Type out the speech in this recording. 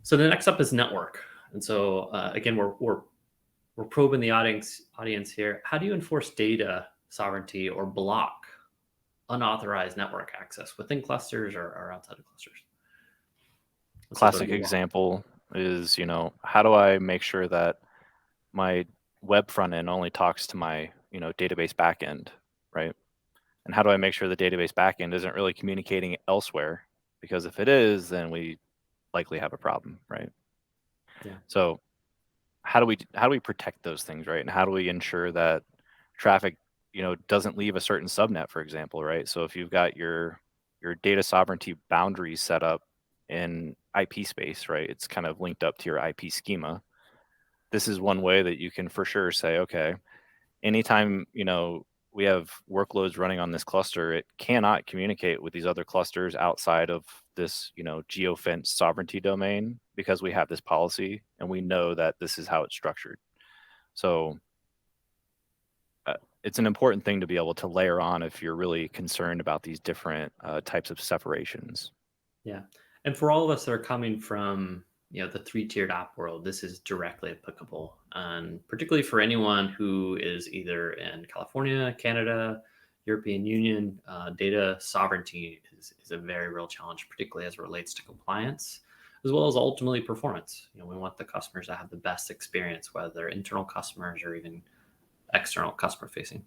So the next up is network. And so again, we're probing the audience here. How do you enforce data sovereignty or block unauthorized network access within clusters or outside of clusters? So go to Classic you. example is, how do I make sure that my web front end only talks to my, database backend, right? And how do I make sure the database backend isn't really communicating elsewhere? Because if it is, then we likely have a problem, right? Yeah. So how do we protect those things, right? And how do we ensure that traffic, doesn't leave a certain subnet, for example, right? So if you've got your data sovereignty boundaries set up in IP space, right? It's kind of linked up to your IP schema. This is one way that you can for sure say, okay, anytime we have workloads running on this cluster, it cannot communicate with these other clusters outside of this geofence sovereignty domain, because we have this policy and we know that this is how it's structured. So it's an important thing to be able to layer on if you're really concerned about these different types of separations. Yeah. And for all of us that are coming from, the three-tiered app world, this is directly applicable. And particularly for anyone who is either in California, Canada, European Union, data sovereignty is a very real challenge, particularly as it relates to compliance, as well as ultimately performance. We want the customers to have the best experience, whether they're internal customers or even external customer facing.